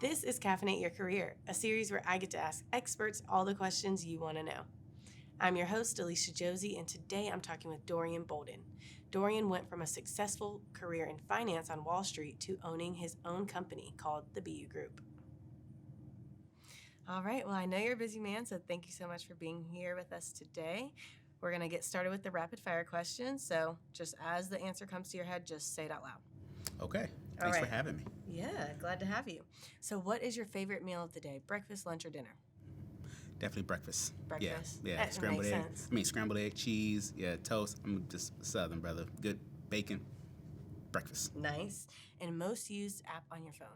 This is Caffeinate Your Career, a series where I get to ask experts all the questions you want to know. I'm your host, Alicia Josie, and today I'm talking with Dorian Bolden. Dorian went from a successful career in finance on Wall Street to owning his own company called the Beyú Group. All right, well, I know you're a busy man, so thank you so much for being here with us today. We're going to get started with the rapid fire questions, so just as the answer comes to your head, just say it out loud. Okay. Thanks for having me. Yeah, glad to have you. So what is your favorite meal of the day? Breakfast, lunch, or dinner? Definitely breakfast. Breakfast? Yeah. That Scrambled makes egg. sense. Scrambled egg, cheese, toast. I'm just Southern, brother. Good bacon. Breakfast. Nice. And most used app on your phone?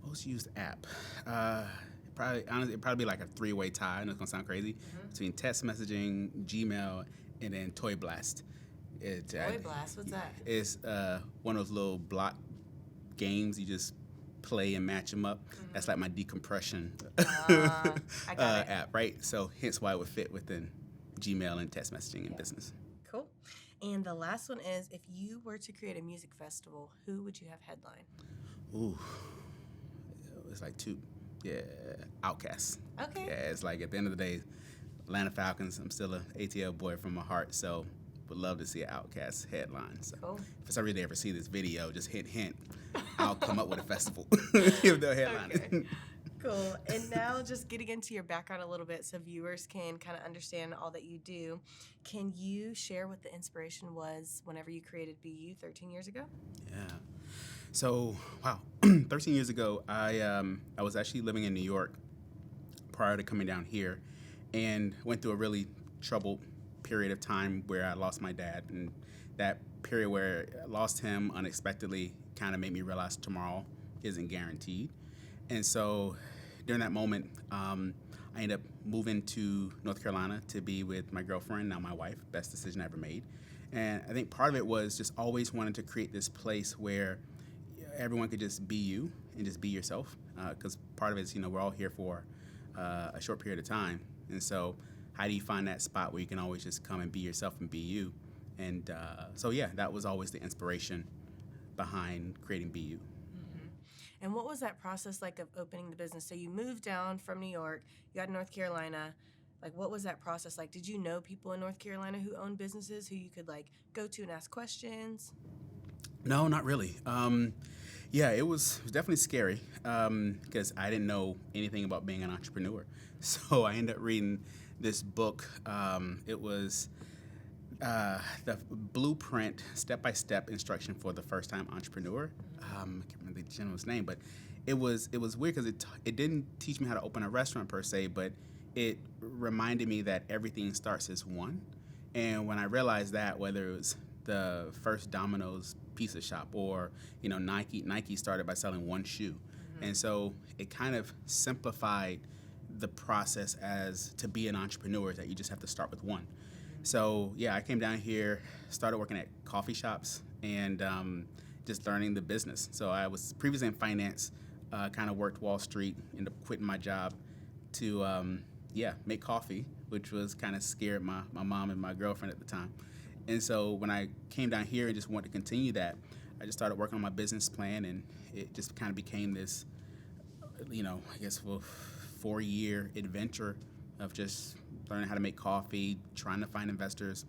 Most used app. It'd probably be like a three-way tie. I know it's gonna sound crazy. Between text messaging, Gmail, and then Toy Blast. Toy Blast? What's that? It's one of those little block games you just play and match them up. That's like my decompression I got it. app, right? So hence why it would fit within Gmail and text messaging and business. Cool. And the last one is, if you were to create a music festival, who would you have headline? Ooh, it's like two. Yeah, Outcasts. Okay. Yeah, it's like at the end of the day, Atlanta Falcons. I'm still an ATL boy from my heart, so would love to see an Outcast headline. So Cool. if for some reason they ever see this video, just hint, I'll come up with a festival if they'll headline it. Okay. Cool. And now just getting into your background a little bit so viewers can kind of understand all that you do. Can you share what the inspiration was whenever you created Beyú 13 years ago? Yeah. So, wow, 13 years ago, I was actually living in New York prior to coming down here, and went through a really troubled period of time where I lost my dad, and that period where I lost him unexpectedly kind of made me realize tomorrow isn't guaranteed. And so during that moment, I ended up moving to North Carolina to be with my girlfriend, now my wife. Best decision I ever made. And I think part of it was just always wanting to create this place where everyone could just be you and just be yourself, because part of it is, we're all here for a short period of time. And so how do you find that spot where you can always just come and be yourself and be you? And so, yeah, that was always the inspiration behind creating Beyú. And what was that process like of opening the business? So you moved down from New York, you got to North Carolina. Like, what was that process like? Did you know people in North Carolina who owned businesses who you could, like, go to and ask questions? No, not really. Yeah, it was definitely scary because I didn't know anything about being an entrepreneur. So I ended up reading this book. It was the blueprint, step-by-step instruction for the first-time entrepreneur. I can't remember the gentleman's name, but it was weird because it didn't teach me how to open a restaurant per se, but it reminded me that everything starts as one. And when I realized that, whether it was the first Domino's pizza shop or Nike started by selling one shoe, and so it kind of simplified the process as to be an entrepreneur, that you just have to start with one. So yeah, I came down here, started working at coffee shops, and just learning the business. So I was previously in finance, kind of worked Wall Street, ended up quitting my job to make coffee, which was kind of scared my mom and my girlfriend at the time. And so when I came down here and just wanted to continue that, I just started working on my business plan, and it just kind of became this, I guess, 4-year adventure of just learning how to make coffee, trying to find investors,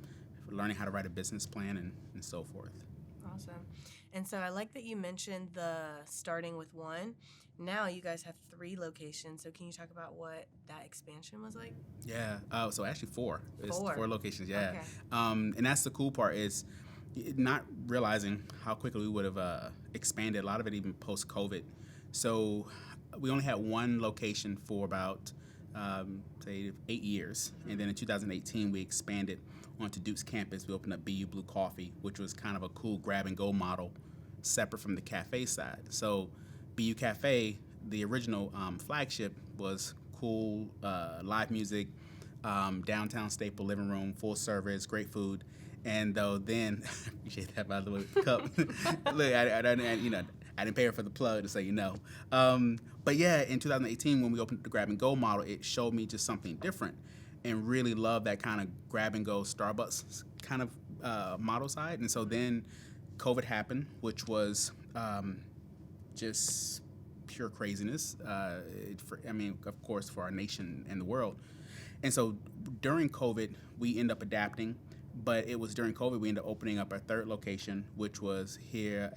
learning how to write a business plan, and so forth. Awesome. And so I like that you mentioned the starting with one. Now you guys have 3 locations. So can you talk about what that expansion was like? Yeah. So actually 4. It's 4. 4 locations. Yeah. Okay. And that's the cool part, is not realizing how quickly we would have expanded. A lot of it even post-COVID. So we only had 1 location for about say 8 years, and then in 2018 we expanded onto Duke's campus. We opened up Beyú Blue Coffee, which was kind of a cool grab-and-go model, separate from the cafe side. So Beyú Caffè, the original flagship, was cool, live music, downtown staple living room, full service, great food. And though then, appreciate that, by the way, cup. Look, I didn't pay her for the plug, to say But yeah, in 2018, when we opened the grab-and-go model, it showed me just something different, and really loved that kind of grab-and-go Starbucks kind of model side. And so then COVID happened, which was just pure craziness. Of course, for our nation and the world. And so during COVID, we end up adapting. But it was during COVID we ended up opening up our third location, which was here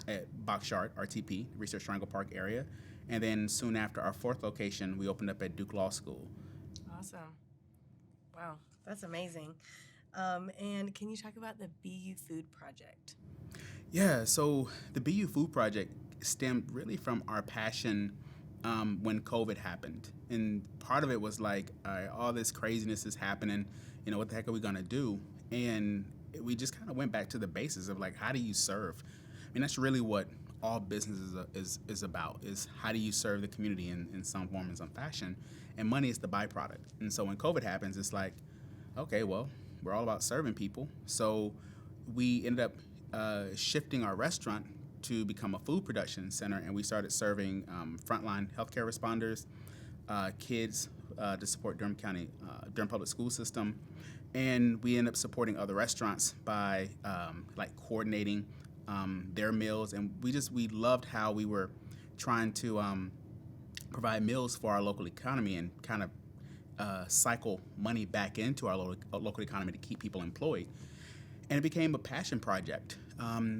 at Bachart, RTP, Research Triangle Park area. And then soon after, our fourth location, we opened up at Duke Law School. Awesome. Wow, that's amazing. And can you talk about the Beyú Food Project? Yeah, so the Beyú Food Project stemmed really from our passion when COVID happened. And part of it was like, all right, all this craziness is happening. What the heck are we going to do? And we just kind of went back to the basis of like, how do you serve? I mean, that's really what all business is about, is how do you serve the community in some form and some fashion? And money is the byproduct. And so when COVID happens, it's like, okay, well, we're all about serving people. So we ended up shifting our restaurant to become a food production center, and we started serving frontline healthcare responders, kids to support Durham Public School System. And we end up supporting other restaurants by coordinating their meals. And we loved how we were trying to provide meals for our local economy and kind of cycle money back into our local economy to keep people employed. And it became a passion project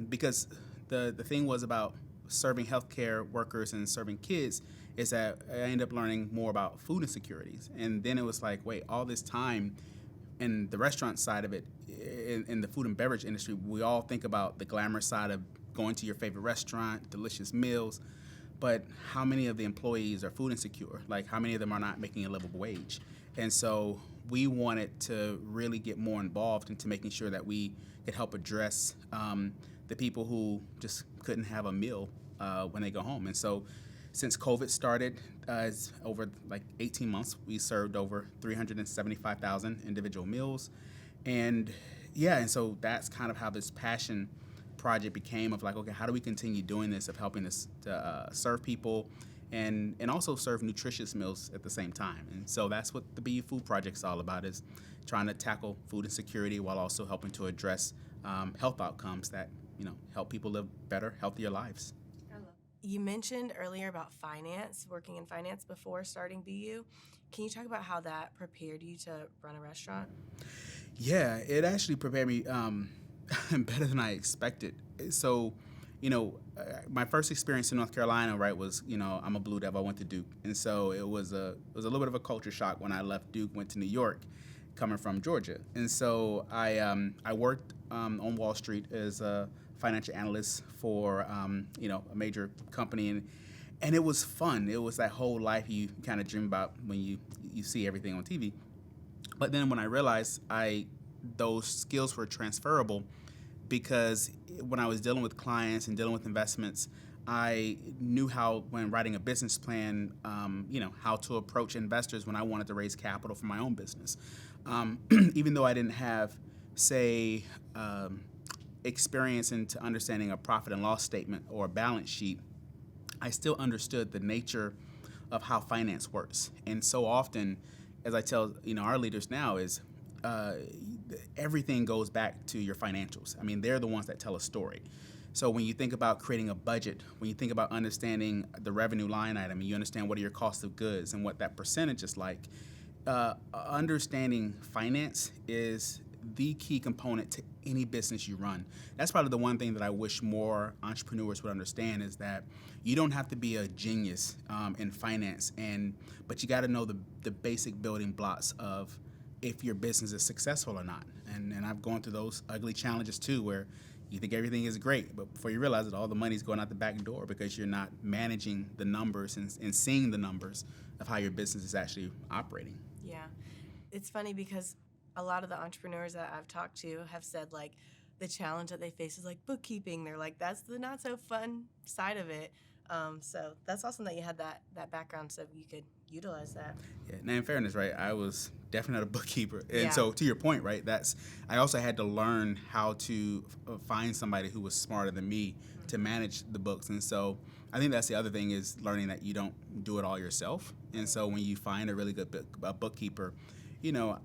because the thing was about serving healthcare workers and serving kids is that I ended up learning more about food insecurities. And then it was like, wait, all this time in the restaurant side of it, in the food and beverage industry, we all think about the glamorous side of going to your favorite restaurant, delicious meals, but how many of the employees are food insecure? Like, how many of them are not making a livable wage? And so we wanted to really get more involved into making sure that we could help address the people who just couldn't have a meal when they go home. And so since COVID started, over like 18 months, we served over 375,000 individual meals. And so that's kind of how this passion project became of like, okay, how do we continue doing this, of helping us to serve people and also serve nutritious meals at the same time. And so that's what the Beyú Food Project is all about, is trying to tackle food insecurity while also helping to address health outcomes that, help people live better, healthier lives. You mentioned earlier about working in finance before starting Beyú. Can you talk about how that prepared you to run a restaurant? Yeah, it actually prepared me better than I expected. So, my first experience in North Carolina, right, was, I'm a Blue Devil. I went to Duke. And so it was a little bit of a culture shock when I left Duke, went to New York, coming from Georgia. And so I worked on Wall Street as a financial analyst for, a major company. And it was fun. It was that whole life you kind of dream about when you see everything on TV. But then when I realized those skills were transferable, because when I was dealing with clients and dealing with investments, I knew how, when writing a business plan, how to approach investors when I wanted to raise capital for my own business. Even though I didn't have, say, experience into understanding a profit and loss statement or a balance sheet, I still understood the nature of how finance works. And so often, as I tell our leaders now, is everything goes back to your financials. I mean, they're the ones that tell a story. So when you think about creating a budget, when you think about understanding the revenue line item, and you understand what are your cost of goods and what that percentage is like, understanding finance is the key component to any business you run. That's probably the one thing that I wish more entrepreneurs would understand, is that you don't have to be a genius in finance, but you got to know the basic building blocks of if your business is successful or not. And I've gone through those ugly challenges too, where you think everything is great, but before you realize it, all the money's going out the back door because you're not managing the numbers and seeing the numbers of how your business is actually operating. Yeah. It's funny because a lot of the entrepreneurs that I've talked to have said, like, the challenge that they face is like bookkeeping. They're like, that's the not so fun side of it. So that's awesome that you had that background so you could utilize that. Yeah, now in fairness, right, I was definitely not a bookkeeper. And Yeah. so to your point, right, I also had to learn how to find somebody who was smarter than me to manage the books. And so I think that's the other thing, is learning that you don't do it all yourself. And so when you find a really good bookkeeper,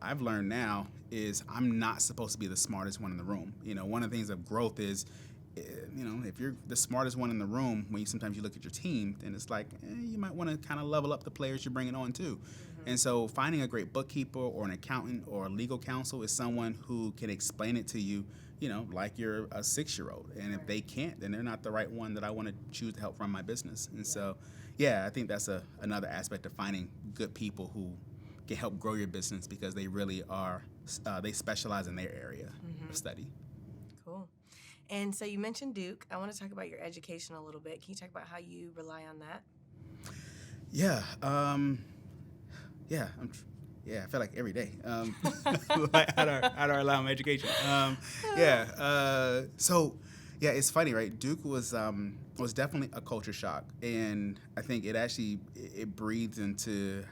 I've learned now is I'm not supposed to be the smartest one in the room. One of the things of growth is if you're the smartest one in the room, when sometimes you look at your team, then it's like you might want to kind of level up the players you're bringing on too. And so finding a great bookkeeper or an accountant or a legal counsel is someone who can explain it to you, like you're a 6-year-old. And if they can't, then they're not the right one that I want to choose to help run my business. And so, I think that's another aspect of finding good people who can help grow your business because they really are, they specialize in their area of study. Cool. And so you mentioned Duke. I want to talk about your education a little bit. Can you talk about how you rely on that? I feel like every day. How do I rely on my education? It's funny, right? Duke was definitely a culture shock, and I think it breathes into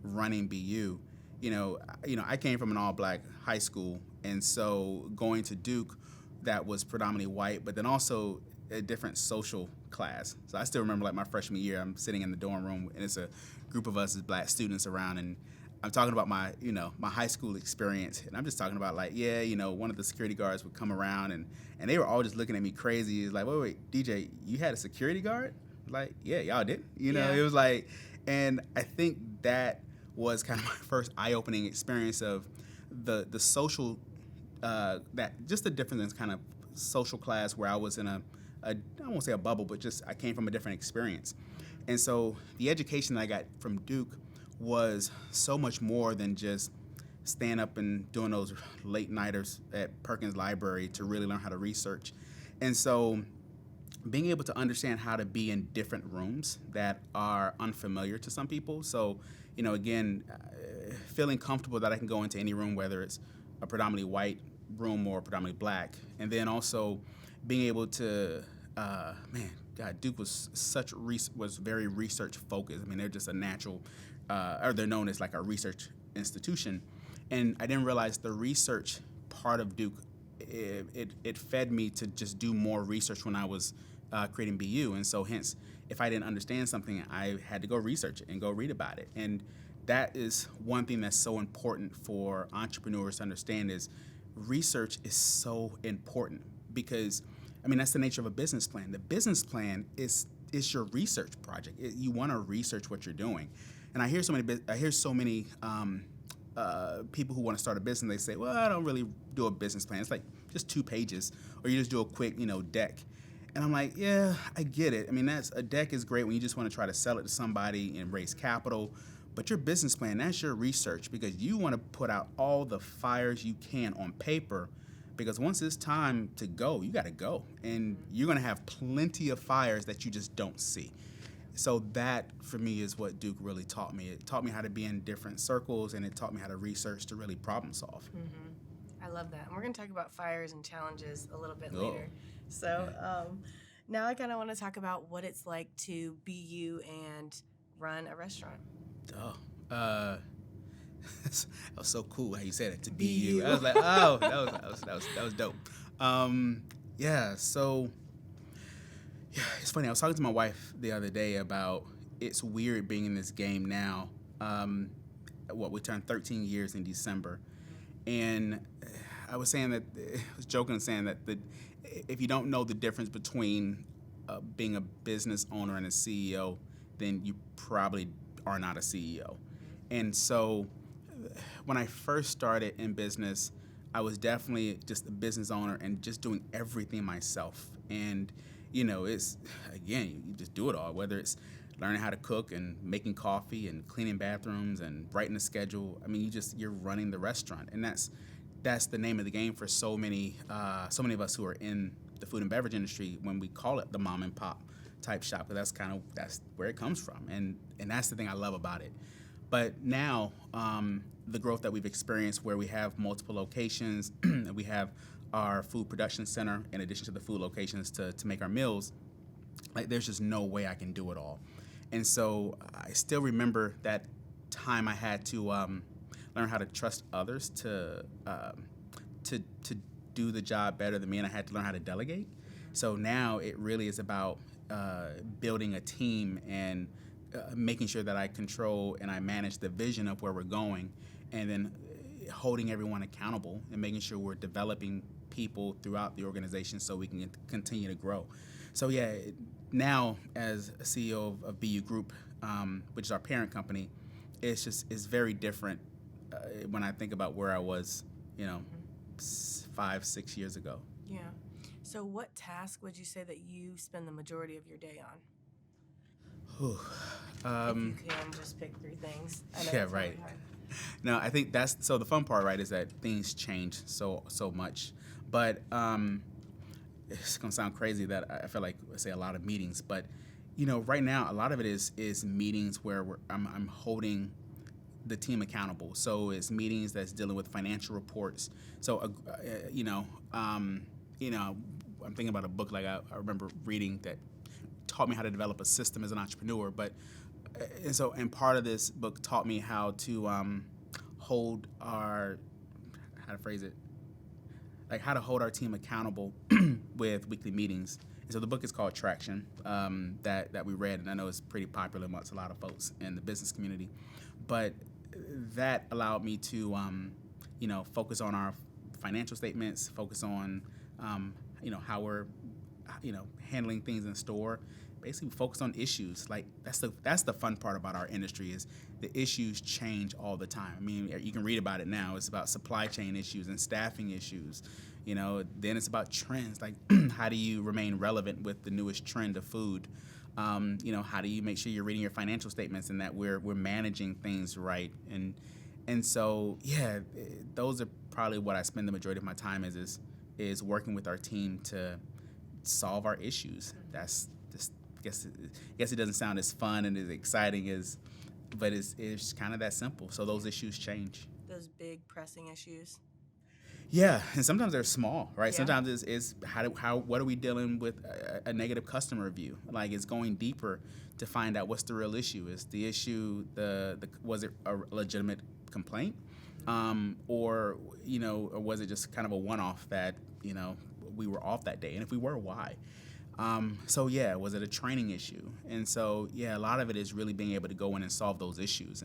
running Beyú. I came from an all-black high school, and so going to Duke, that was predominantly white, but then also a different social class. So I still remember, like, my freshman year, I'm sitting in the dorm room, and it's a group of us as black students around, and I'm talking about my high school experience, and I'm just talking about, like, one of the security guards would come around, and they were all just looking at me crazy. It's like, wait, DJ, you had a security guard? Like, yeah, y'all did. It was like, and I think that was kind of my first eye-opening experience of the social, that just the difference in kind of social class where I was in I won't say a bubble, but just I came from a different experience. And so the education that I got from Duke was so much more than just stand up and doing those late nighters at Perkins Library to really learn how to research. And so being able to understand how to be in different rooms that are unfamiliar to some people. So, again, feeling comfortable that I can go into any room, whether it's a predominantly white room or predominantly black. And then also being able to, Duke was very research focused. I mean, they're just a natural, or they're known as like a research institution. And I didn't realize the research part of Duke, it fed me to just do more research when I was creating Beyú. And so hence, if I didn't understand something, I had to go research it and go read about it. And that is one thing that's so important for entrepreneurs to understand is research is so important because, that's the nature of a business plan. The business plan is your research project. You want to research what you're doing. And I hear so many people who want to start a business, they say, well, I don't really do a business plan. It's like just 2 pages, or you just do a quick, deck. And I'm like, yeah, I get it. A deck is great when you just want to try to sell it to somebody and raise capital. But your business plan, that's your research because you want to put out all the fires you can on paper because once it's time to go, you got to go. And you're going to have plenty of fires that you just don't see. So that, for me, is what Duke really taught me. It taught me how to be in different circles, and it taught me how to research to really problem solve. Mm-hmm. I love that. And we're going to talk about fires and challenges a little bit later. So now I kind of want to talk about what it's like to be you and run a restaurant. That was so cool how you said it, to be you. I was like, oh, that was dope. It's funny. I was talking to my wife the other day about it's weird being in this game now. We turned 13 years in December, and I was joking saying that if you don't know the difference between being a business owner and a CEO, then you probably are not a CEO. And so when I first started in business, I was definitely just a business owner and just doing everything myself. And, it's, again, you just do it all, whether it's learning how to cook and making coffee and cleaning bathrooms and writing a schedule. You're running the restaurant. And that's the name of the game for so many of us who are in the food and beverage industry when we call it the mom and pop type shop, because that's where it comes from. And that's the thing I love about it. But now, the growth that we've experienced where we have multiple locations, we have our food production center in addition to the food locations to make our meals, like there's just no way I can do it all. And so I still remember that time I had to learn how to trust others to do the job better than me, and I had to learn how to delegate. So now it really is about building a team and making sure that I control and I manage the vision of where we're going, and then holding everyone accountable and making sure we're developing people throughout the organization so we can continue to grow. So yeah, now as a CEO of BU Group, which is our parent company, it's very different when I think about where I was, 5-6 years ago. Yeah. So what task would you say that you spend the majority of your day on? If you can just pick 3 things. I know Yeah, it's right. really hard. No, I think that's so. The fun part, right, is that things change so much. But it's gonna sound crazy that I feel like I say a lot of meetings, but right now a lot of it is meetings where I'm holding the team accountable. So it's meetings that's dealing with financial reports. So I'm thinking about a book like I remember reading that taught me how to develop a system as an entrepreneur. But and part of this book taught me how to hold our how to hold our team accountable with weekly meetings. And so the book is called Traction, that we read, and I know it's pretty popular amongst a lot of folks in the business community. But that allowed me to, focus on our financial statements, focus on, how we're, handling things in store. Basically, focus on issues. Like that's the fun part about our industry is the issues change all the time. I mean, you can read about it now. It's about supply chain issues and staffing issues. Then it's about trends. Like how do you remain relevant with the newest trend of food? How do you make sure you're reading your financial statements and that we're managing things right? And so yeah, those are probably what I spend the majority of my time is working with our team to solve our issues. That's just I guess it doesn't sound as fun and as exciting but it's kind of that simple. So those issues change. Those big pressing issues. Yeah, and sometimes they're small, right? Yeah. Sometimes it's what are we dealing with a negative customer review? Like it's going deeper to find out what's the real issue. Is the issue was it a legitimate complaint, or was it just kind of a one-off that we were off that day, and if we were, why? So yeah, was it a training issue? And so yeah, a lot of it is really being able to go in and solve those issues.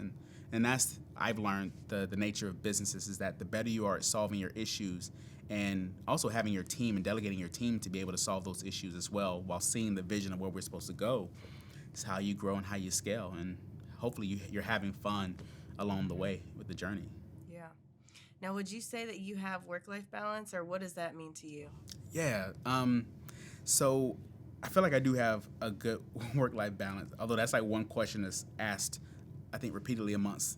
And that's, I've learned the nature of businesses is that the better you are at solving your issues and also having your team and delegating your team to be able to solve those issues as well while seeing the vision of where we're supposed to go, is how you grow and how you scale. And hopefully you're having fun along the way with the journey. Yeah. Now, would you say that you have work-life balance, or what does that mean to you? Yeah. So I feel like I do have a good work-life balance, although that's like one question that's asked, I think, repeatedly amongst,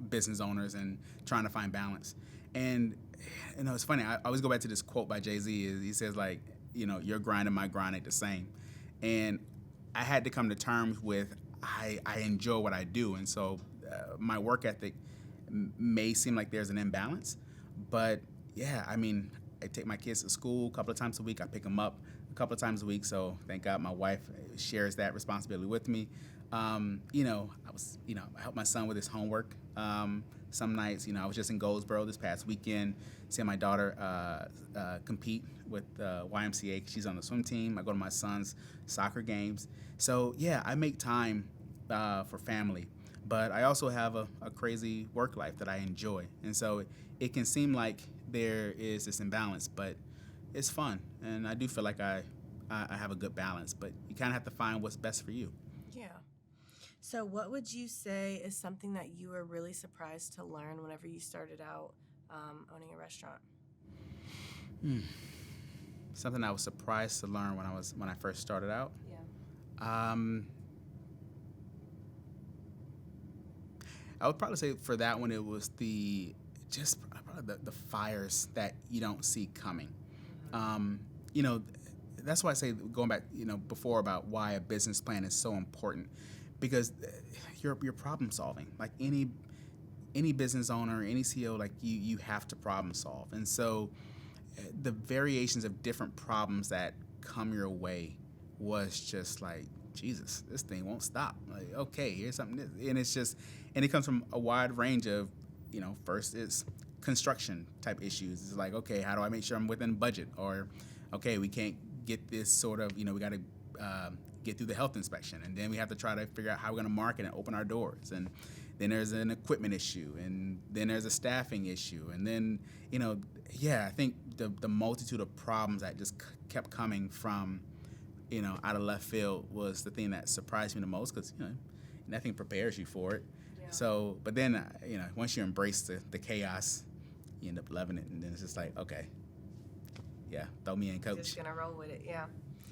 business owners and trying to find balance. And, it's funny. I always go back to this quote by Jay-Z. He says, like, your grind and my grind ain't the same. And I had to come to terms with I enjoy what I do. And so my work ethic may seem like there's an imbalance. But, yeah, I mean, I take my kids to school a couple of times a week. I pick them up a couple of times a week. So thank God my wife shares that responsibility with me. I help my son with his homework. Some nights, I was just in Goldsboro this past weekend, seeing my daughter compete with YMCA. She's on the swim team. I go to my son's soccer games. So yeah, I make time for family, but I also have a crazy work life that I enjoy. And so it can seem like there is this imbalance, but it's fun. And I do feel like I have a good balance, but you kind of have to find what's best for you. Yeah. So what would you say is something that you were really surprised to learn whenever you started out owning a restaurant? Something I was surprised to learn when I first started out. Yeah. I would probably say for that one it was the fires that you don't see coming. That's why I say, going back, before, about why a business plan is so important, because you're problem solving. Like any business owner, any CEO, like you have to problem solve. And so the variations of different problems that come your way was just like, Jesus, this thing won't stop. Like, okay, here's something, and it comes from a wide range of, first it's construction type issues. It's like, okay, how do I make sure I'm within budget? Or, okay, we can't get this sort of, we got to get through the health inspection, and then we have to try to figure out how we're going to market and open our doors, and then there's an equipment issue, and then there's a staffing issue, and then I think the multitude of problems that just kept coming from out of left field was the thing that surprised me the most, because nothing prepares you for it. Yeah. So, but then once you embrace the chaos, you end up loving it, and then it's just like, okay, yeah, throw me in, coach. Just gonna roll with it, yeah.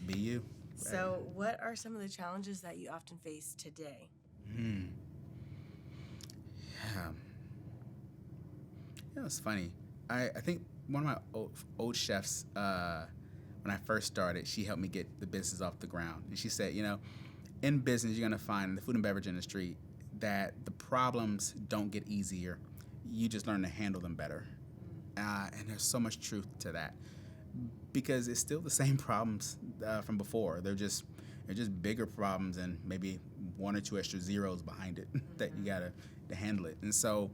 Be you. So, what are some of the challenges that you often face today? Yeah, it's funny. I think one of my old chefs, when I first started, she helped me get the business off the ground. And she said, in business, you're going to find in the food and beverage industry that the problems don't get easier. You just learn to handle them better. And there's so much truth to that, because it's still the same problems from before. They're just bigger problems and maybe one or two extra zeros behind it that you got to handle it. And so,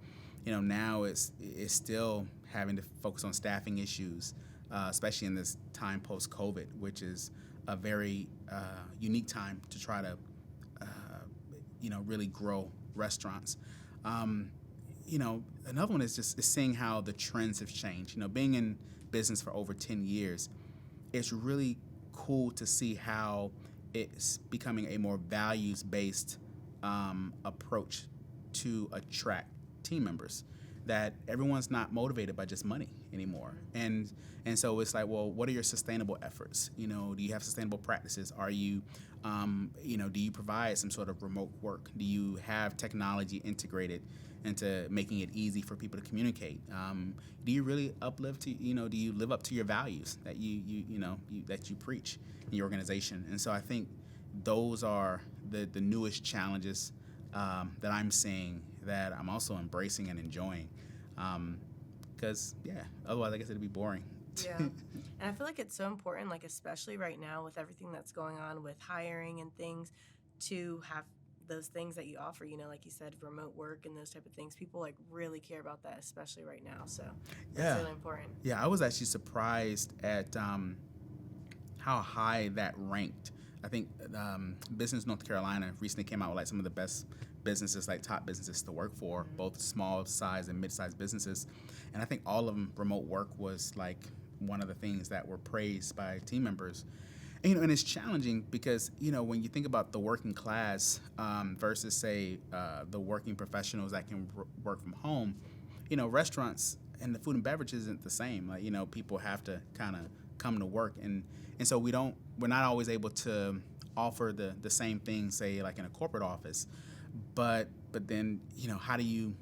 now it's still having to focus on staffing issues, especially in this time post-COVID, which is a very unique time to try to, really grow restaurants. Another one is seeing how the trends have changed. Being in business for over 10 years, it's really cool to see how it's becoming a more values-based approach to attract team members, that everyone's not motivated by just money anymore. And so it's like, well, what are your sustainable efforts? Do you have sustainable practices? Are you, do you provide some sort of remote work? Do you have technology integrated into making it easy for people to communicate? Do you really uplift to, do you live up to your values that that you preach in your organization? And so I think those are the newest challenges that I'm seeing, that I'm also embracing and enjoying. Because, otherwise I guess it'd be boring. Yeah. And I feel like it's so important, like especially right now with everything that's going on with hiring and things, to have those things that you offer, like you said, remote work and those type of things. People like really care about that, especially right now. So it's really important. Yeah, I was actually surprised at how high that ranked. I think Business North Carolina recently came out with like some of the best businesses, like top businesses to work for, both small size and mid-sized businesses. And I think all of them, remote work was like one of the things that were praised by team members. And, and it's challenging because, when you think about the working class versus, say, the working professionals that can work from home, restaurants and the food and beverage isn't the same. Like, people have to kind of come to work. And so we're not always able to offer the same thing, say, like in a corporate office. But then, how do you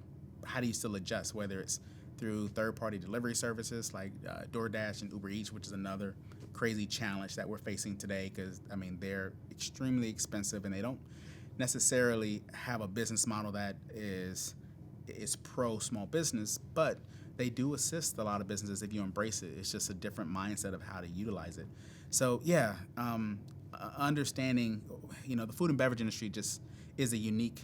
still adjust, whether it's through third-party delivery services like DoorDash and Uber Eats, which is another crazy challenge that we're facing today, because they're extremely expensive and they don't necessarily have a business model that is pro small business, but they do assist a lot of businesses if you embrace it. It's just a different mindset of how to utilize it. So understanding, the food and beverage industry just is a unique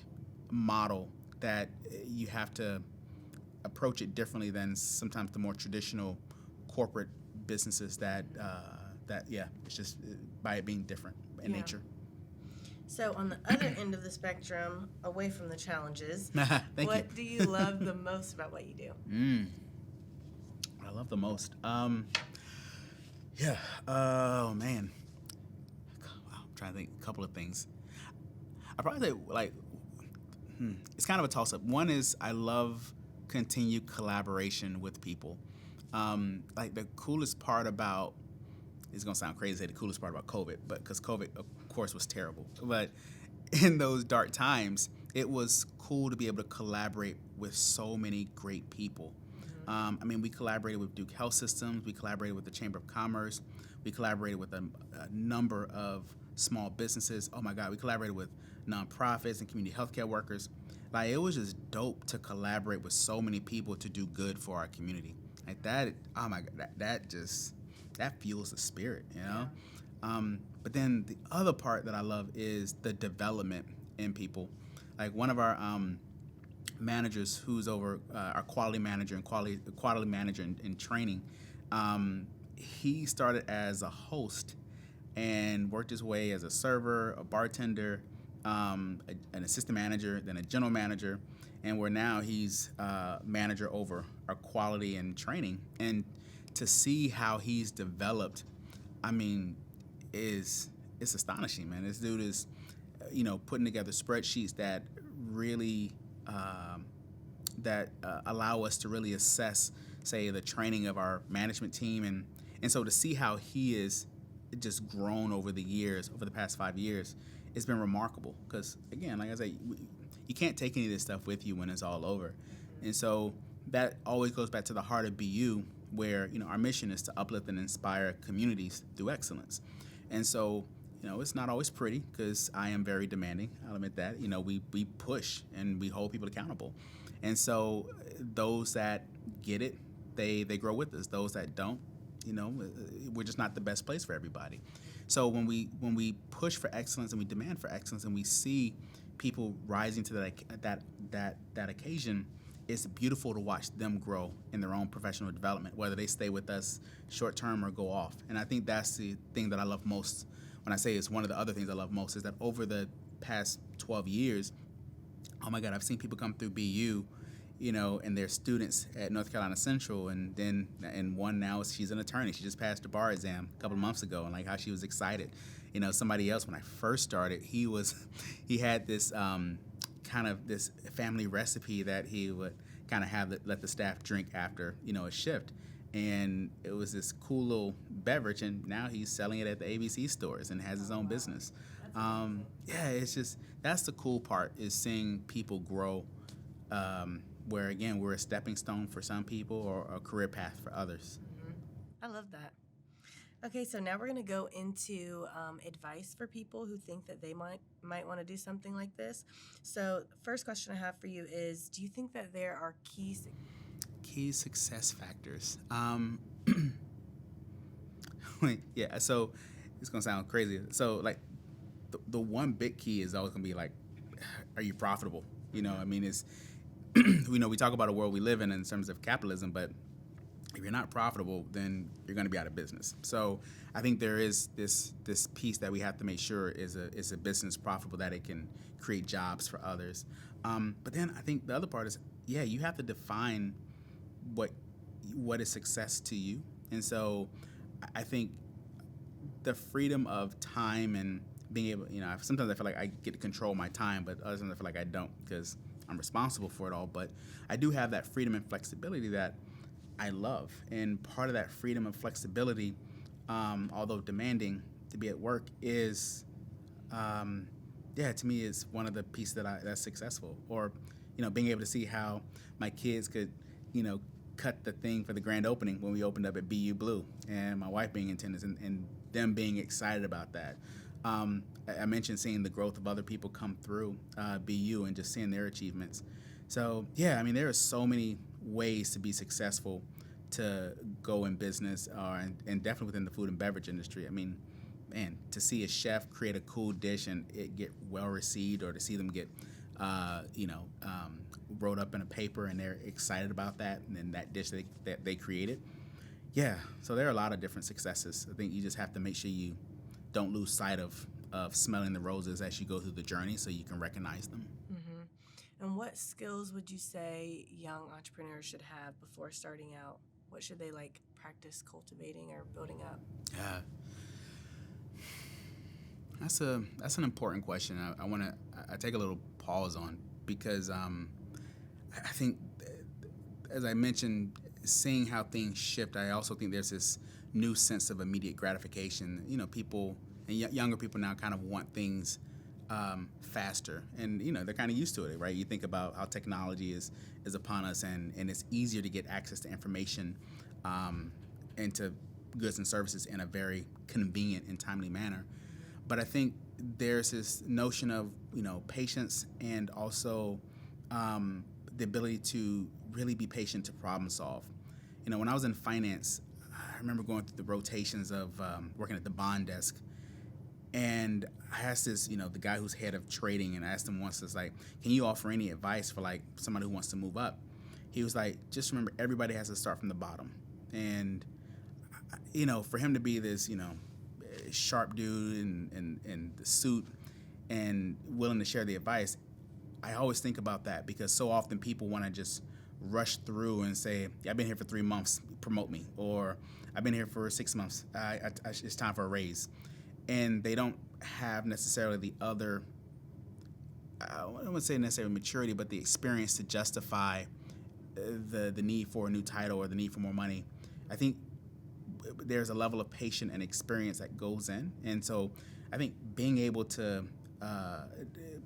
model that you have to approach it differently than sometimes the more traditional corporate businesses that it's just by it being different in nature. So on the other end of the spectrum, away from the challenges, what do you love the most about what you do? What I love the most? Oh man. I'm trying to think a couple of things. I probably say it's kind of a toss-up. One is I love continued collaboration with people. Like the coolest part about, it's gonna sound crazy to say the coolest part about COVID, but because COVID, of course, was terrible. But in those dark times, it was cool to be able to collaborate with so many great people. We collaborated with Duke Health Systems, we collaborated with the Chamber of Commerce, we collaborated with a number of small businesses. Oh my God, we collaborated with nonprofits and community healthcare workers. Like, it was just dope to collaborate with so many people to do good for our community. Like that, oh my God, that fuels the spirit, Yeah. But then the other part that I love is the development in people. Like one of our managers, who's over our quality manager and quality manager in training, he started as a host, and worked his way as a server, a bartender, an assistant manager, then a general manager, and where now he's manager over our quality and training. And to see how he's developed, I mean, it's astonishing, man. This dude is, putting together spreadsheets that really allow us to really assess, say, the training of our management team, and so to see how he is just grown over the years, over the past 5 years, it's been remarkable. Because again, like I say, you can't take any of this stuff with you when it's all over, and so that always goes back to the heart of Beyú, where our mission is to uplift and inspire communities through excellence. And so it's not always pretty, because I am very demanding. I'll admit that. We push and we hold people accountable. And so those that get it, they grow with us. Those that don't, we're just not the best place for everybody. So when we push for excellence and we demand for excellence, and we see people rising to that occasion, it's beautiful to watch them grow in their own professional development, whether they stay with us short term or go off. And I think that's the thing that I love most. When I say it's one of the other things I love most, is that over the past 12 years, oh my God, I've seen people come through Beyú, and they're students at North Carolina Central, and one now, she's an attorney. She just passed the bar exam a couple of months ago, and like how she was excited. Somebody else, when I first started, he had this kind of this family recipe that he would kind of let the staff drink after a shift, and it was this cool little beverage, and now he's selling it at the ABC stores and has his own business. It's just, that's the cool part, is seeing people grow, where again, we're a stepping stone for some people or a career path for others. I love that. Okay, so now we're going to go into advice for people who think that they might want to do something like this. So first question I have for you is, do you think that there are key success factors? Yeah, so it's going to sound crazy. So like the one big key is always going to be like, are you profitable? I mean, it's, we talk about a world we live in terms of capitalism, but if you're not profitable, then you're going to be out of business. So I think there is this piece that we have to make sure is a business profitable, that it can create jobs for others. But then I think the other part is, you have to define what is success to you. And so I think the freedom of time and being able, sometimes I feel like I get to control my time, but other times I feel like I don't, because I'm responsible for it all. But I do have that freedom and flexibility that I love. And part of that freedom and flexibility, although demanding to be at work, is, to me, is one of the pieces that's successful. Or, being able to see how my kids could, cut the thing for the grand opening when we opened up at Beyú Blue, and my wife being in attendance, and them being excited about that. I mentioned seeing the growth of other people come through Beyú and just seeing their achievements. So, there are so many ways to be successful, to go in business, and definitely within the food and beverage industry. I mean, man, to see a chef create a cool dish and it get well received, or to see them get, wrote up in a paper and they're excited about that, and then that dish that they created. Yeah, so there are a lot of different successes. I think you just have to make sure you don't lose sight of smelling the roses as you go through the journey, so you can recognize them. Mm-hmm. And what skills would you say young entrepreneurs should have before starting out? What should they practice cultivating or building up? Yeah, that's an important question. I take a little pause on, because I think, as I mentioned, seeing how things shift, I also think there's this new sense of immediate gratification. People and younger people now kind of want things faster, and they're kind of used to it, right? You think about how technology is upon us, and it's easier to get access to information and to goods and services in a very convenient and timely manner. But I think there's this notion of patience, and also the ability to really be patient to problem solve. When I was in finance, I remember going through the rotations of working at the bond desk, and I asked this, the guy who's head of trading, and I asked him once, can you offer any advice for somebody who wants to move up? He was like, just remember, everybody has to start from the bottom. And for him to be this, sharp dude in the suit and willing to share the advice, I always think about that because so often people want to just rush through and say, yeah, I've been here for 3 months, promote me, or I've been here for 6 months, it's time for a raise. And they don't have necessarily the other, I wouldn't say necessarily maturity, but the experience to justify the need for a new title or the need for more money. I think there's a level of patience and experience that goes in. And so I think being able to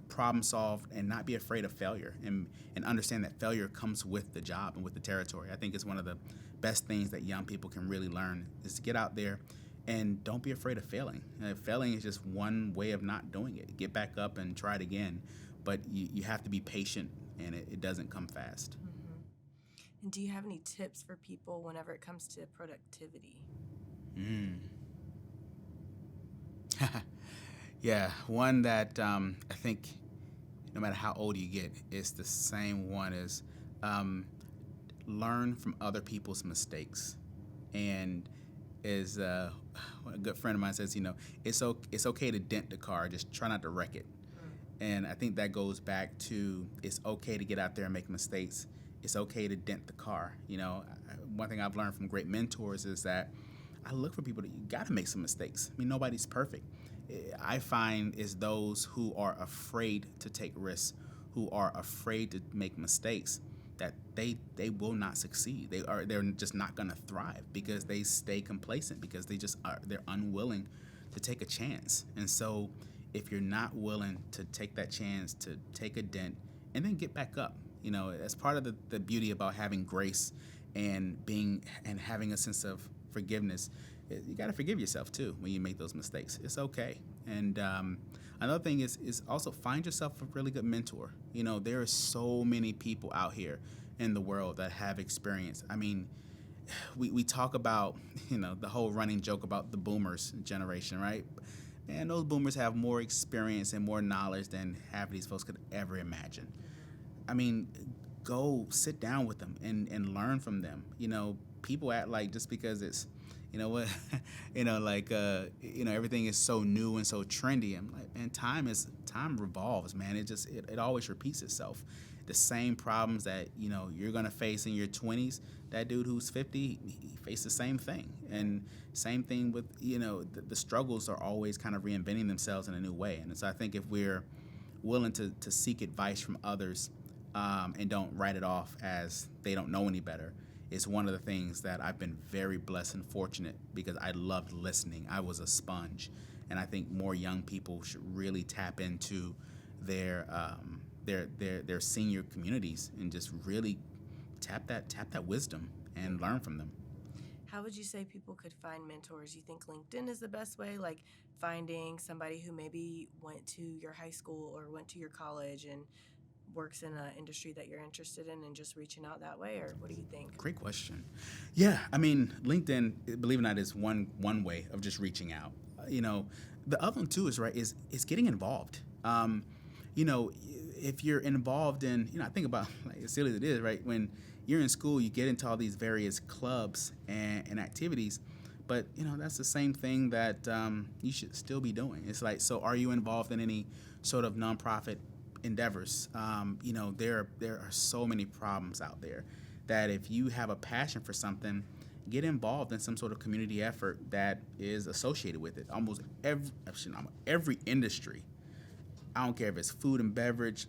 problem solve and not be afraid of failure and understand that failure comes with the job and with the territory, I think is one of the best things that young people can really learn, is to get out there and don't be afraid of failing. Failing is just one way of not doing it. Get back up and try it again, but you have to be patient, and it doesn't come fast. And do you have any tips for people whenever it comes to productivity? Yeah, one that I think no matter how old you get, it's the same one as learn from other people's mistakes. And as a good friend of mine says, it's okay to dent the car, just try not to wreck it. And I think that goes back to, it's okay to get out there and make mistakes. It's okay to dent the car. One thing I've learned from great mentors is that I look for people that you got to make some mistakes. I mean, nobody's perfect. I find is those who are afraid to take risks, who are afraid to make mistakes, that they will not succeed. They're just not going to thrive because they stay complacent, because they're unwilling to take a chance. And so if you're not willing to take that chance, to take a dent and then get back up, that's part of the beauty about having grace and having a sense of forgiveness. You got to forgive yourself too when you make those mistakes. It's okay. And another thing is also find yourself a really good mentor. There are so many people out here in the world that have experience. I mean, we talk about, the whole running joke about the boomers generation, right? And those boomers have more experience and more knowledge than half of these folks could ever imagine. I mean, go sit down with them and learn from them. People act like just because it's, everything is so new and so trendy. I'm like, man, time revolves, man. It always repeats itself. The same problems that, you're going to face in your 20s, that dude who's 50, he faced the same thing. And same thing with, the struggles are always kind of reinventing themselves in a new way. And so I think if we're willing to seek advice from others and don't write it off as they don't know any better, it's one of the things that I've been very blessed and fortunate, because I loved listening. I was a sponge. And I think more young people should really tap into their senior communities and just really tap that wisdom and learn from them. How would you say people could find mentors? You think LinkedIn is the best way, like finding somebody who maybe went to your high school or went to your college and works in an industry that you're interested in, and just reaching out that way? Or what do you think? Great question. Yeah, I mean, LinkedIn, believe it or not, is one way of just reaching out. The other one too is getting involved. If you're involved in, I think about, like, as silly as it is, right? When you're in school, you get into all these various clubs and activities, but that's the same thing that you should still be doing. It's like, so are you involved in any sort of nonprofit endeavors? There are so many problems out there that if you have a passion for something, get involved in some sort of community effort that is associated with it. Almost every industry, I don't care if it's food and beverage,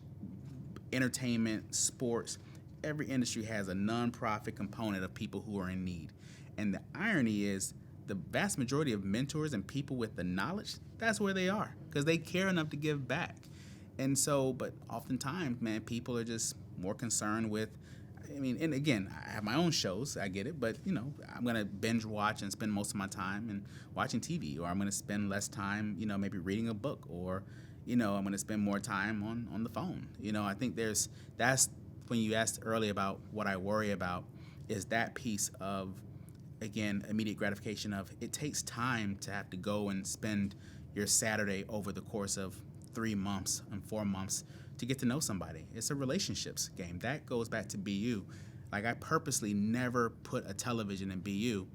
entertainment, sports, every industry has a nonprofit component of people who are in need. And the irony is, the vast majority of mentors and people with the knowledge, that's where they are, because they care enough to give back. And so, but oftentimes, man, people are just more concerned with, and again, I have my own shows, I get it, but, I'm going to binge watch and spend most of my time and watching TV, or I'm going to spend less time, maybe reading a book, or, I'm going to spend more time on the phone. I think that's when you asked earlier about what I worry about, is that piece of, again, immediate gratification of, it takes time to have to go and spend your Saturday over the course of 3 months and 4 months to get to know somebody. It's a relationships game. That goes back to Beyú. Like, I purposely never put a television in Beyú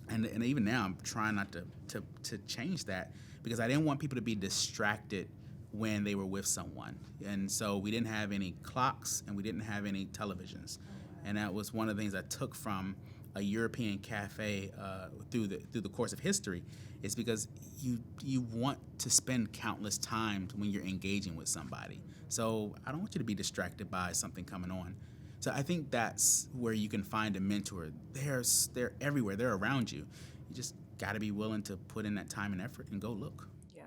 and even now I'm trying not to change that, because I didn't want people to be distracted when they were with someone. And so we didn't have any clocks and we didn't have any televisions. And that was one of the things I took from a European cafe through the course of history, is because you want to spend countless times when you're engaging with somebody. So I don't want you to be distracted by something coming on. So I think that's where you can find a mentor. They're everywhere. They're around you. You just got to be willing to put in that time and effort and go look. Yeah.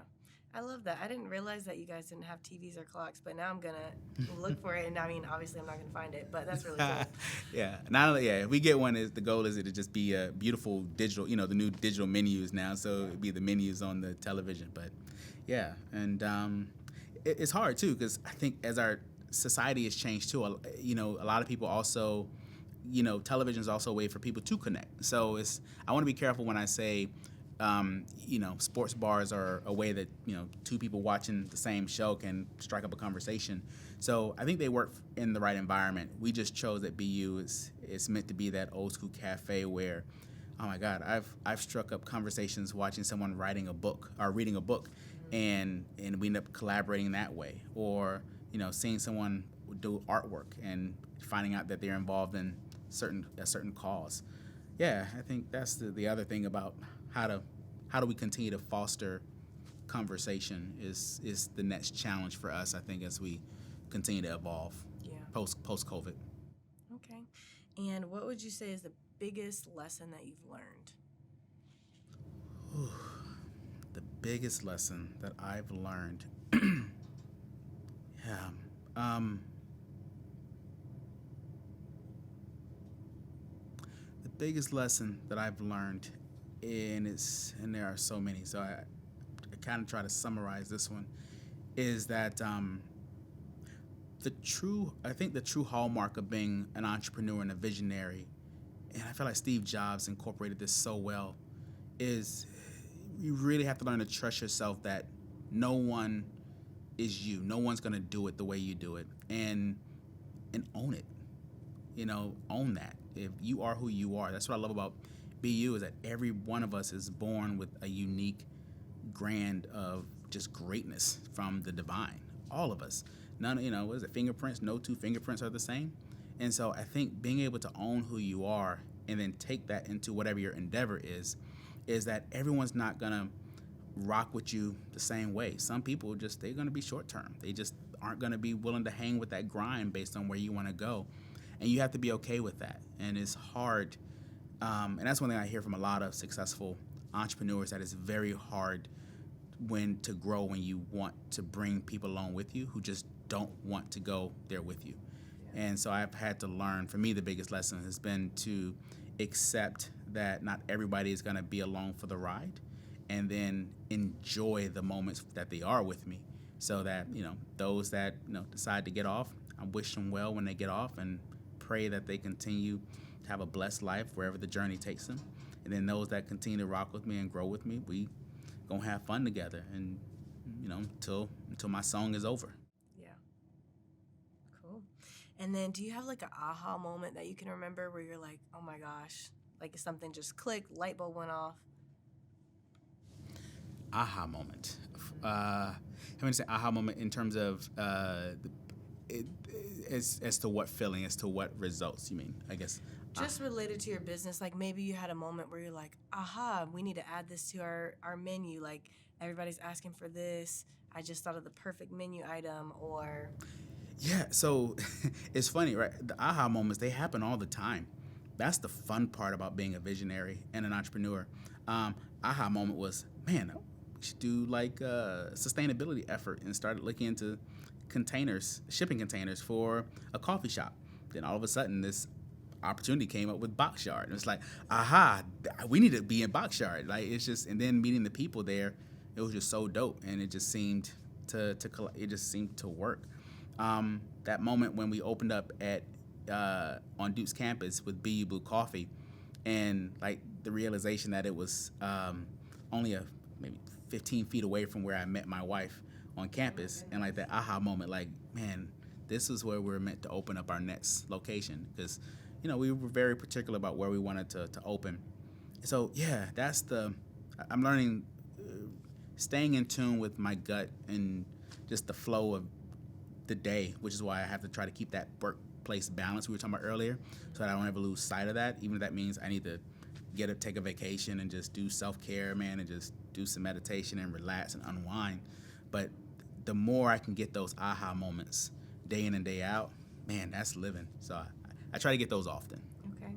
I love that. I didn't realize that you guys didn't have TVs or clocks, but now I'm going to look for it. And I mean, obviously I'm not going to find it, but that's really cool. Yeah. Not only, if we get one, the goal is it to just be a beautiful digital, the new digital menus now. So it'd be the menus on the television. But yeah. And it's hard too, because I think as our society has changed too, a lot of people also, television is also a way for people to connect. So I want to be careful when I say, sports bars are a way that, two people watching the same show can strike up a conversation. So I think they work in the right environment. We just chose that BU it's meant to be that old school cafe where, oh my God, I've struck up conversations watching someone writing a book or reading a book, and we end up collaborating that way. Or, seeing someone do artwork and finding out that they're involved in a certain cause. Yeah, I think that's the other thing about how do we continue to foster conversation is the next challenge for us, I think, as we continue to evolve. Yeah. Post COVID. Okay. And what would you say is the biggest lesson that you've learned? The biggest lesson that I've learned. Yeah. The biggest lesson that I've learned, and there are so many, so I kind of try to summarize this one, is that the true hallmark of being an entrepreneur and a visionary, and I feel like Steve Jobs incorporated this so well, is you really have to learn to trust yourself, that no one is you. No one's going to do it the way you do it. And own it. Own that. If you are who you are. That's what I love about BU, is that every one of us is born with a unique brand of just greatness from the divine. All of us. None, what is it, fingerprints? No two fingerprints are the same. And so I think being able to own who you are and then take that into whatever your endeavor is that everyone's not going to rock with you the same way. Some people they're going to be short term. They just aren't going to be willing to hang with that grind based on where you want to go. And you have to be okay with that. And it's hard. And that's one thing I hear from a lot of successful entrepreneurs, that it's very hard to grow when you want to bring people along with you who just don't want to go there with you. And so I've had to learn, for me, the biggest lesson has been to accept that not everybody is going to be along for the ride, and then enjoy the moments that they are with me, so that, those that, decide to get off, I wish them well when they get off, and pray that they continue to have a blessed life wherever the journey takes them. And then those that continue to rock with me and grow with me, we gonna have fun together, and, until my song is over. Yeah. Cool. And then do you have like an aha moment that you can remember where you're like, oh my gosh, like something just clicked, light bulb went off? Aha moment. I'm going to say aha moment in terms of as to what feeling, as to what results you mean, I guess. Just related to your business, like maybe you had a moment where you're like, aha, we need to add this to our menu. Like, everybody's asking for this. I just thought of the perfect menu item, or... Yeah, so it's funny, right? The aha moments, they happen all the time. That's the fun part about being a visionary and an entrepreneur. Aha moment was, man, we should do like a sustainability effort, and started looking into shipping containers for a coffee shop. Then all of a sudden, this opportunity came up with Boxyard. And it's like, aha, we need to be in Boxyard. Like, it's just, and then meeting the people there, it was just so dope, and it just seemed to work. That moment when we opened up on Duke's campus with Beyú Coffee, and like the realization that it was only maybe 15 feet away from where I met my wife on campus, and like that aha moment, like, man, this is where we're meant to open up our next location, because we were very particular about where we wanted to open. So yeah, I'm learning, staying in tune with my gut and just the flow of the day, which is why I have to try to keep that workplace balance we were talking about earlier, so that I don't ever lose sight of that. Even if that means I need to take a vacation and just do self-care, man, and just do some meditation and relax and unwind. But the more I can get those aha moments day in and day out, man, that's living. So I try to get those often. Okay.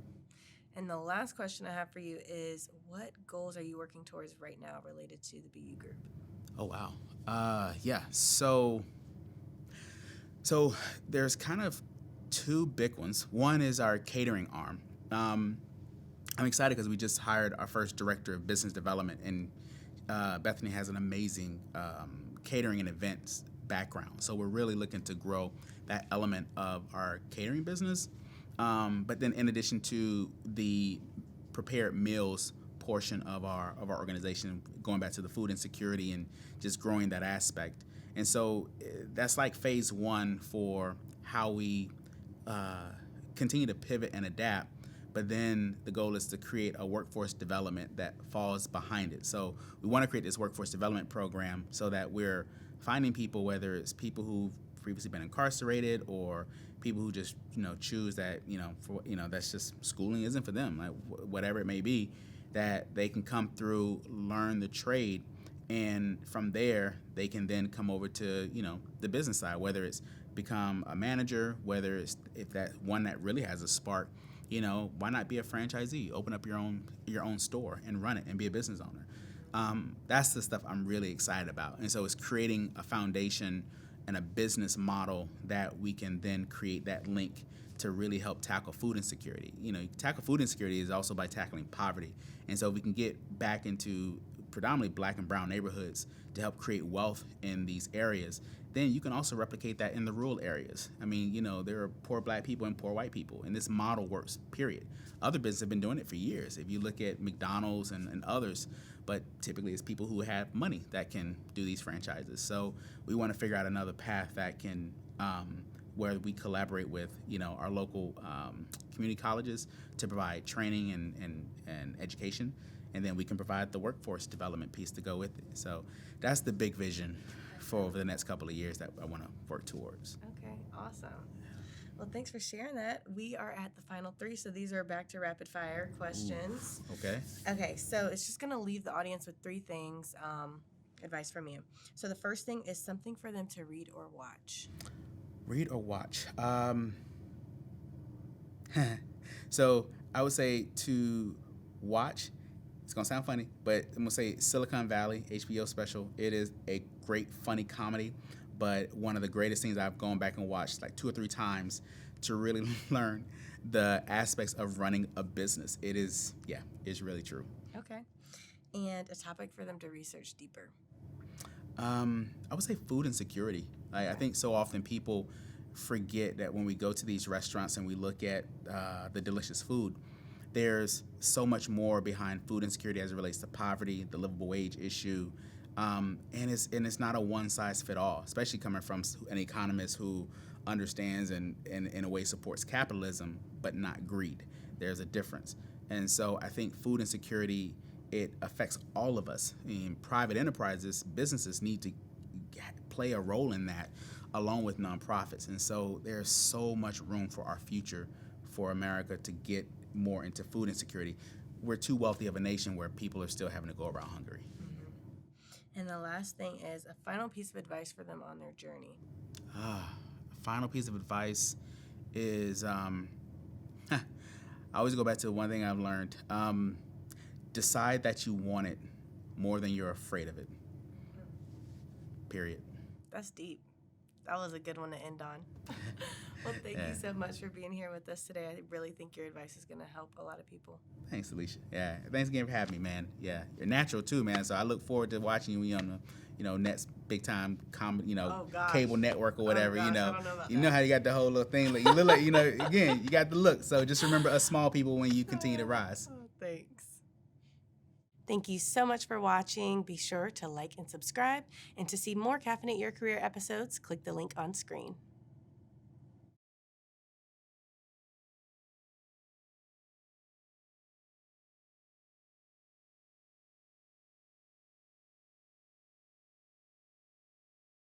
And the last question I have for you is, what goals are you working towards right now related to the Beyú Group? Oh, wow. Yeah. So there's kind of two big ones. One is our catering arm. I'm excited because we just hired our first director of business development, and Bethany has an amazing catering and events background. So we're really looking to grow that element of our catering business. But then, in addition to the prepared meals portion of our organization, going back to the food insecurity and just growing that aspect. And so that's like phase one for how we continue to pivot and adapt. But then the goal is to create a workforce development that falls behind it. So we want to create this workforce development program so that we're finding people, whether it's people who've previously been incarcerated or people who just choose that that's just schooling isn't for them, like whatever it may be, that they can come through, learn the trade, and from there they can then come over to the business side, whether it's become a manager, whether it's if that one that really has a spark. Why not be a franchisee? Open up your own store and run it and be a business owner. That's the stuff I'm really excited about. And so it's creating a foundation and a business model that we can then create that link to really help tackle food insecurity. Tackle food insecurity is also by tackling poverty. And so if we can get back into predominantly black and brown neighborhoods to help create wealth in these areas, then you can also replicate that in the rural areas. I mean, there are poor black people and poor white people, and this model works, period. Other businesses have been doing it for years. If you look at McDonald's and others, but typically it's people who have money that can do these franchises. So we want to figure out another path that can, where we collaborate with, our local community colleges to provide training and education, and then we can provide the workforce development piece to go with it. So that's the big vision for over the next couple of years that I want to work towards. Okay, awesome. Well, thanks for sharing that. We are at the final three, so these are back to rapid fire questions. Ooh, okay. Okay, so it's just going to leave the audience with three things, advice from you. So the first thing is something for them to read or watch. Read or watch? So I would say to watch. It's gonna sound funny, but I'm gonna say Silicon Valley, HBO special. It is a great, funny comedy, but one of the greatest things I've gone back and watched like 2 or 3 times to really learn the aspects of running a business. It's really true. Okay. And a topic for them to research deeper. I would say food insecurity. I think so often people forget that when we go to these restaurants and we look at the delicious food, there's so much more behind food insecurity as it relates to poverty, the livable wage issue, and it's not a one size fit all. Especially coming from an economist who understands and in a way supports capitalism, but not greed. There's a difference, and so I think food insecurity, it affects all of us. Private enterprises, businesses need to play a role in that, along with nonprofits, and so there's so much room for our future, for America to get more into food insecurity. We're too wealthy of a nation where people are still having to go around hungry. Mm-hmm. And the last thing is a final piece of advice for them on their journey. A final piece of advice is, I always go back to one thing I've learned. Decide that you want it more than you're afraid of it. Period. That's deep. That was a good one to end on. Well, thank you so much for being here with us today. I really think your advice is going to help a lot of people. Thanks, Alicia. Yeah, thanks again for having me, man. Yeah, you're natural too, man. So I look forward to watching you on the, next big time cable network or whatever. I don't know about you know how you got the whole little thing. Like, you look like, again, you got the look. So just remember us small people when you continue to rise. Oh, thanks. Thank you so much for watching. Be sure to like and subscribe. And to see more Caffeinate Your Career episodes, click the link on screen.